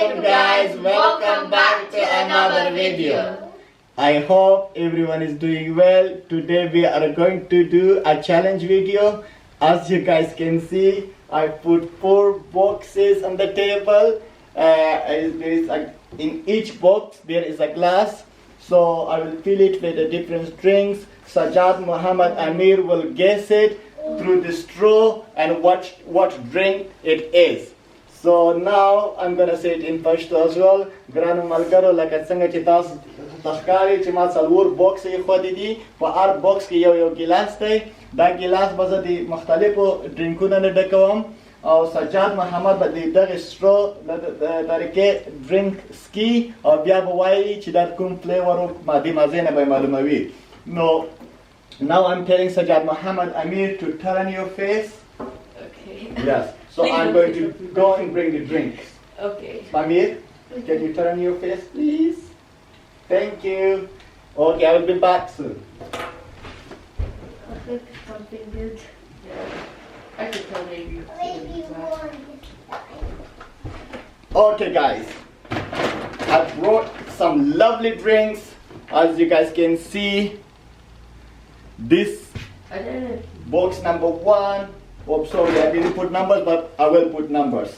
Assalamualaikum guys, welcome back to another video. I hope everyone is doing well. Today we are going to do a challenge video. As you guys can see, I put 4 boxes on the table. In each box there is a glass. So I will fill it with the different drinks. Sajjad Muhammad Amir will guess it through the straw and what drink it is. So now I'm gonna say it in Pashto as well. Granu malgaro laka څنګه چې تاسو تخکاری چې ما څلور بوکس یې خو دي په هر بوکس کې یو ګلاس دی. دا ګلاس به زه د مختلفو ډرینکونو نه ډکوم او سجاد محمد به د دغه سترو د طریقې ډرینک سکي او بیا به وایي چې دا کوم فلیور او مادي مزه نه به معلوموي. No, now I'm telling Sajjad Muhammad Amir to turn your face. Okay. Yes. So I'm going to go and bring the drinks. Okay. Amir, can you turn your face, please? Thank you. Okay, I will be back soon. I think something good. Yeah. I could tell maybe. Okay, guys. I brought some lovely drinks. As you guys can see, this I don't know. box number 1. Oh, sorry, I didn't put numbers, but I will put numbers.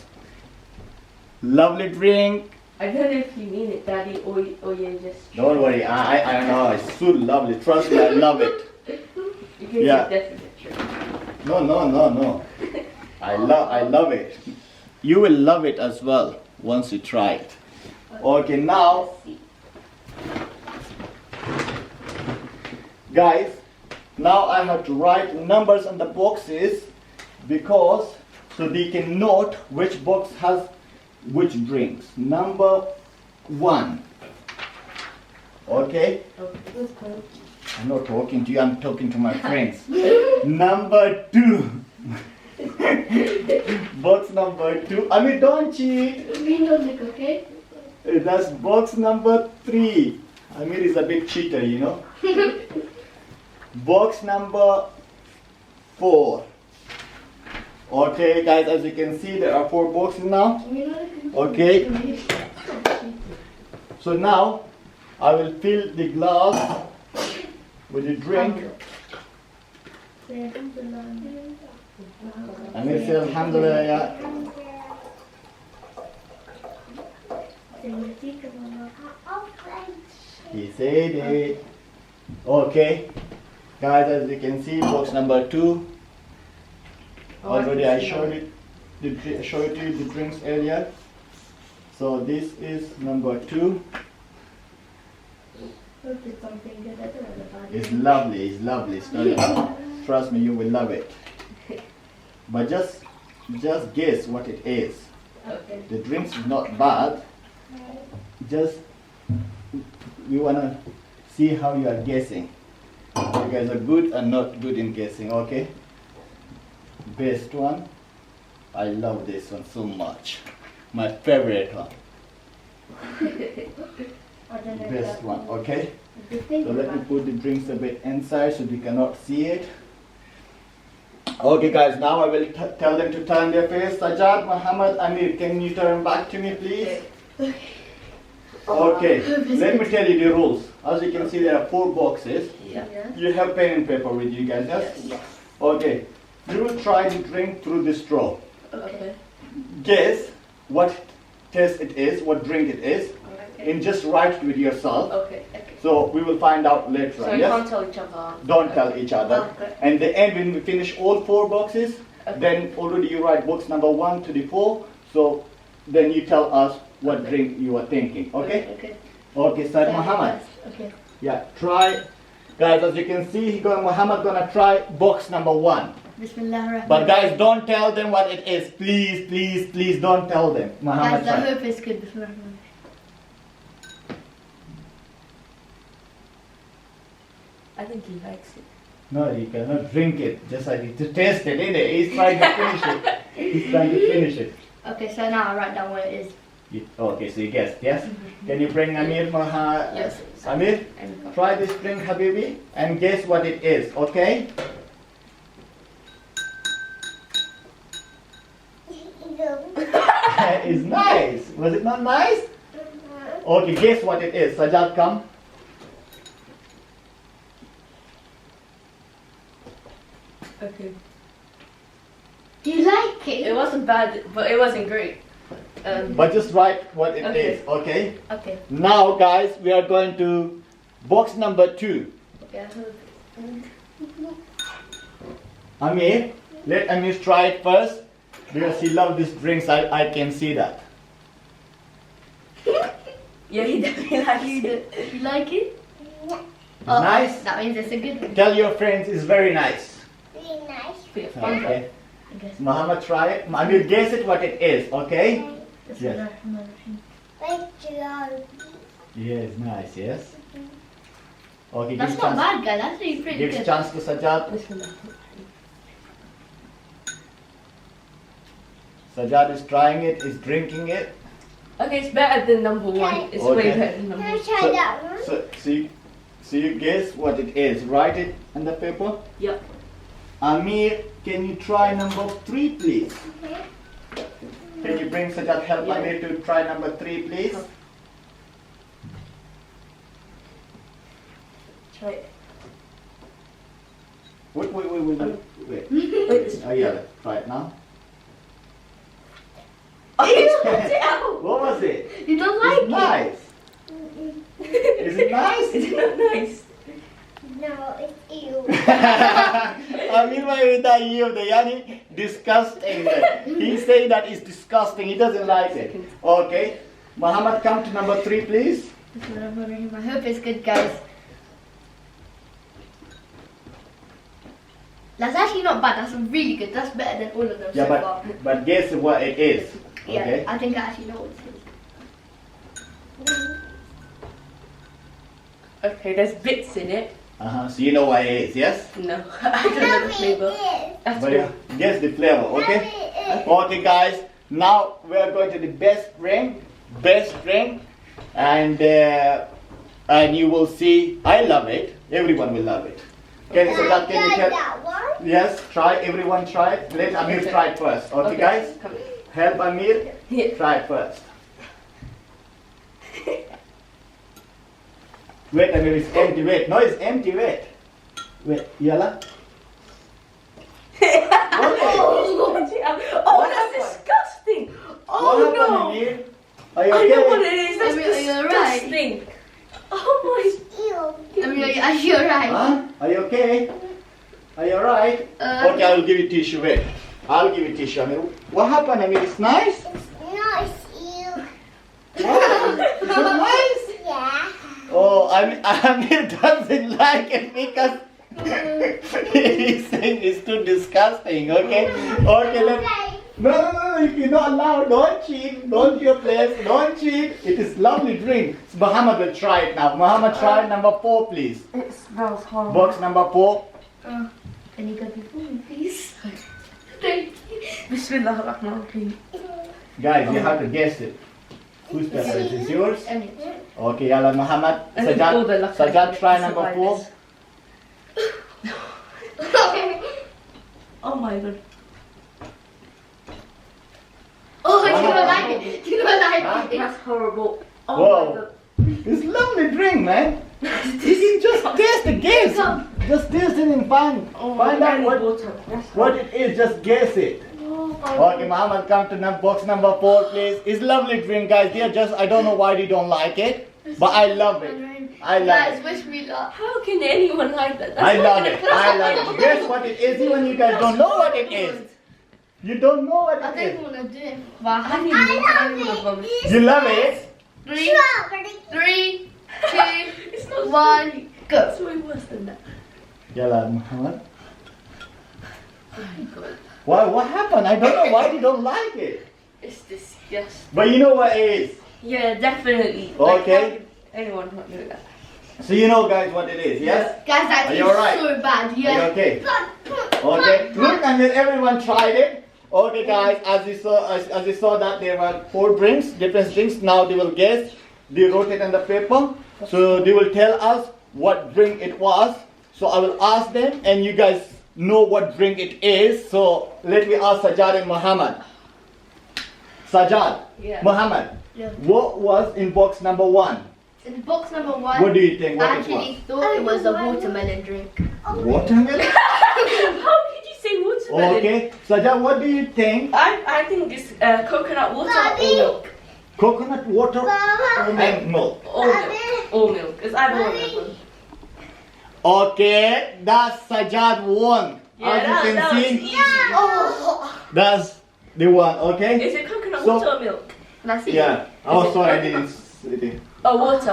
Lovely drink. I don't know if you mean it, Daddy, or you're just. Don't worry, I know it's so lovely. Trust me, I love it. You can Yeah. definitely true. No. I love it. You will love it as well once you try it. Okay, now, Let's see. guys, now I have to write numbers on the boxes because so they can note which box has which drinks. Number 1. Okay? Okay. I'm not talking to you, I'm talking to my friends. Number 2. Box number 2. I mean, don't cheat. We know the okay? That's box number 3. Amir is a big cheater, you know. Box number 4. Okay, guys, as you can see, there are 4 boxes now. Okay. So now, I will fill the glass with the drink. Amir says, Alhamdulillah, yeah. He said it. Okay. Guys, as you can see, box number 2. Already I showed it to you the drinks area. So this is number 2. It's lovely, it's lovely. It's very good. Trust me, you will love it. But just guess what it is. Okay. The drinks is not bad. Just we wanna see how you are guessing. You guys are good and not good in guessing, okay? Best one. I love this one so much. My favorite one. Best one, okay? So let me put the drinks a bit inside so they cannot see it. Okay guys, now I will tell them to turn their face. Sajjad Muhammad Amir, can you turn back to me please? Okay, let me tell you the rules. As you can see, there are 4 boxes. Yeah. You have pen and paper with you guys, yes? Yes. Okay, you will try to drink through the straw. Okay. Guess what taste it is, what drink it is, Okay. and just write it with yourself. Okay. So we will find out later So on, you yes? can't tell each other. Don't tell each other. Okay. And the end, when we finish all 4 boxes, Okay. then already you write box number 1 to the 4. So then you tell us what Okay. drink you are thinking. Okay? Okay. Okay, Said Muhammad. Okay. Yeah, try. Guys, as you can see, Muhammad gonna try box number 1. Bismillahirrahmanirrahim. But guys, don't tell them what it is. Please, please, please don't tell them. Muhammad, Guys, I try. hope it's good. Bismillahirrahmanirrahim. I think he likes it. No, you cannot drink it. Just like to taste it, innit? He's trying to finish it. He's trying to finish it. Okay, so now I write down what it is. Okay, so you guessed, yes? Can you bring Amir Yes. Amir, try this drink, Habibi, and guess what it is, okay? It's nice. Was it not nice? Okay, guess what it is. Sajad, come. Okay. You like it? It wasn't bad, but it wasn't great. But just write what it Okay. is, okay? Okay. Now, guys, we are going to box number 2. Okay. Amir, let Amir try it first because he loves these drinks. I can see that. Yeah, he definitely likes it. You like it? It's nice. That means it's a good one. Tell your friends it's very nice. Really nice. Be a fun one. Okay. I guess. Muhammad, try it. Amir, guess it what it is, okay? Yes. Like George. Yes, nice, yes. Okay, That's give not chance. bad, guys. That's really pretty Give good. chance to Sajad. Bismillah. Sajad is trying it, is drinking it. Okay, it's better than number 1. It's way Okay. better than number Can I 1. try that one? So you guess what it is. Write it on the paper. Yep. Amir, can you try number 3, please? Can you bring Sajad, help Yeah. Amir to try number 3, please? Try it. Wait. Wait, this Oh yeah, try it now. Oh, you spit it out! What was it? You don't It's like nice. Is it nice? Is it not nice? No, it's you. Amir bhai with you, the yani disgusting. He's saying that it's disgusting. He doesn't like it. Okay. Muhammad, come to number 3, please. it? I hope it's good, guys. That's actually not bad. That's really good. That's better than all of them Yeah, so far. but guess what it is. Yeah, Okay. I think I actually know what it is. Okay, there's bits in it. So you know what it is, yes? No, I don't know the flavor. That's But good. guess the flavor, okay? Okay, guys. Now we are going to the best drink, and you will see. I love it. Everyone will love it. Okay, so that can you tell? that one? Yes, try. Everyone try it. Let Amir try it first. Okay, guys. Come. Help Amir. Yeah. Try it first. Wait, Amir, it's empty. Wait, no, it's empty. Wait. Yalla. Oh, that's disgusting. What Oh happened, no. Amir? Are you I know what okay? it is. That's Are you alright? disgusting. Oh Ew. I mean, are you alright? Huh? Are you okay? Are you alright? Okay, I will give you tissue. Wait. I'll give you tissue, Amir. What happened, Amir? It's nice? No, it's you. What? It's not nice? Yeah. Oh, Amir doesn't like it because he's saying it's too disgusting, okay? Okay, let's... Okay. No, you're not allowed. Don't cheat. Don't your place. Don't cheat. It is lovely drink. So Muhammad will try it now. Muhammad, try number 4, please. no. It smells horrible. Box number 4. Can you go before me, please? Thank you. Bismillah ar-Rahman ar-Rahim. Guys, you have to guess it. Whose paper is it? Yours? Emily. Okay, yalla, Muhammad. And then all the lucky Sajad, try number 4. survivors. Oh my god. Oh, you don't like it. You don't like it. That's horrible. Oh Whoa. my god. It's lovely drink, man. You can just taste the guess. Just taste it and find I out need what water. That's what it is. Just guess it. Okay, Muhammad, come to box number 4, please. It's lovely drink, guys. They are just, I don't know why they don't like it, but I love it. I love Guys, it. wish me luck. How can anyone like that? That's I not love even it. close I to love my it. Guess what it is? Even you guys don't know what it is. You don't know what I it don't is. want to do it. But I have I love it. You love it? Strawberry. 3, 2, 1, go. It's way worse than that. Yalla, Muhammad. Oh my god. Why? What happened? I don't know why they don't like it. It's disgusting. But you know what it is. Yeah, definitely. Okay. How can anyone not do that? So you know, guys, what it is, yes? Guys, that Are is you alright? so bad. Are you Yeah. okay? Okay. Look, and then everyone tried it. Okay, guys, as you saw that there were 4 drinks, different drinks. Now they will guess. They wrote it on the paper, so they will tell us what drink it was. So I will ask them, and you guys know what drink it is. So let me ask Sajad and Muhammad. Sajad, Yeah. Muhammad, Yeah. what was in box number 1? In box number 1, What do you think? I What it actually thought it was a watermelon drink. was? Watermelon? How could you say watermelon? Okay. Sajad, what do you think? I think it's coconut water or milk. Coconut water Mama. and milk. Or milk. Or milk. It's either one of them. Okay, that's Sajad won. Yeah, As that you was can see, easy. Oh. that's the one. Okay. Is it coconut So- water or milk? That's it. Yeah. Oh, sorry, I didn't. see. Oh, water.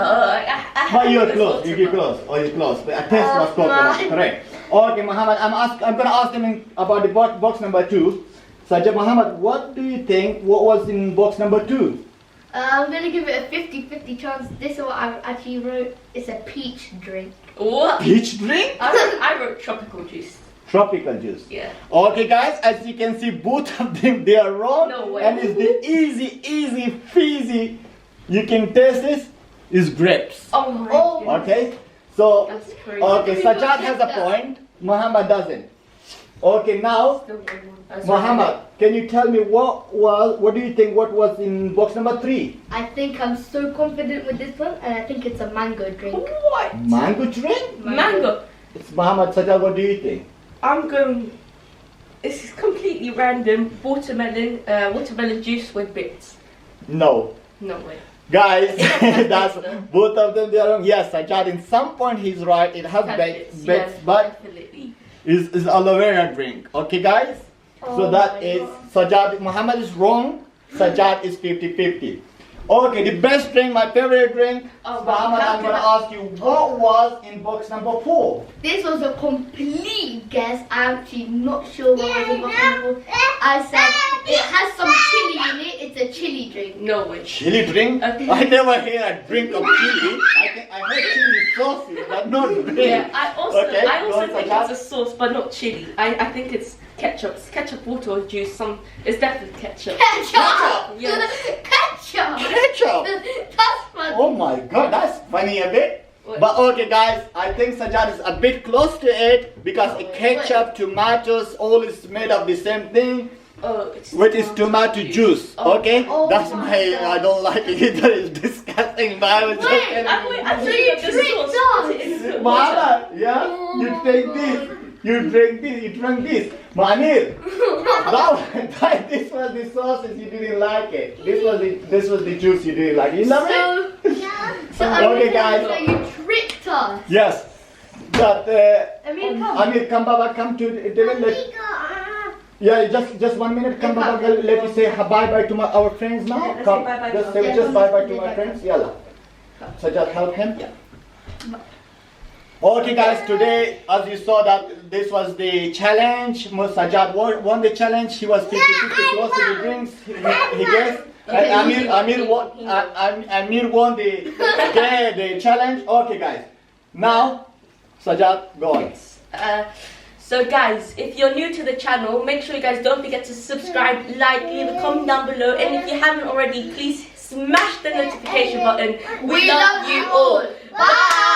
But you're close. You're close. Oh, you're close. But a test was coconut. Correct. Okay, Muhammad. I'm gonna ask them about the box number 2. Sajad Muhammad, what do you think? What was in box number 2? I'm gonna give it a 50-50 chance. This is what I actually wrote. It's a peach drink. What? Peach drink? I wrote tropical juice. Tropical juice. Yeah. Okay, guys, as you can see, both of them they are wrong. No way. And it's the easy, fizzy. You can taste this. Is grapes. Oh my Oh. goodness. Okay. So. That's crazy. Okay, Sajad has a point. Muhammad doesn't. Okay, now Still good one. That's Muhammad, can you tell me what do you think? What was in box number 3? I think I'm so confident with this one, and I think it's a mango drink. What? Mango drink? Mango. It's Muhammad. Sajad, what do you think? I'm going. This is completely random. Watermelon juice with bits. No. No way. Guys, has that's bits, though. both of them they are wrong. Yes, Sajad, in some point he's right. It has bits, Yes, but definitely. is aloe vera drink. Okay, guys? So Oh that my is God. Sajad. Muhammad is wrong. Sajad is 50-50. Okay, the best drink, my favorite drink. Oh, Muhammad, I'm gonna ask you what was in box number 4. This was a complete guess. I'm actually not sure what was in box number 4. I said it has some chili in it. It's a chili drink. No way. Chili drink? Okay. I never hear a drink of chili. I heard chili sauces, but not drink. Yeah, I also Okay, go on, think Sajad. it's a sauce, but not chili. I think it's ketchup. It's ketchup, water, or juice. It's definitely ketchup. Ketchup! Yes. Ketchup! Ketchup! That's funny. Oh my god, that's funny a bit. What? But okay guys, I think Sajad is a bit close to it because Oh, ketchup, tomatoes, all is made of the same thing. Oh, it's Which is tomato juice, Oh. okay? Oh That's my my, God. I don't like it either, it's disgusting, but I was just Wait, telling I'm you. sure you got the tricked sauce. us. Put it in the water. Muhammad, yeah? You drink this, you drink this, you drink this. Manir, this was the sauces, you didn't like it. This was the juice you didn't like. You love it? So Okay, guys. So you tricked us. Yes. But Amir, come. Amir, come Baba, come to David. Yeah, just 1 minute. Come Baba, let me say bye to our friends now. Yeah, let's Come, say bye-bye just to say our just friends. bye to my Yeah, friends. Yalla. So just help him. Yeah. Okay guys, today as you saw that this was the challenge. Sajad won the challenge. He was 50-50 close to the drinks. He guessed. And Amir won the challenge. Okay guys. Now Sajad, go on. So guys, if you're new to the channel, make sure you guys don't forget to subscribe, like, leave a comment down below, and if you haven't already, please smash the notification button. We love you all. Bye.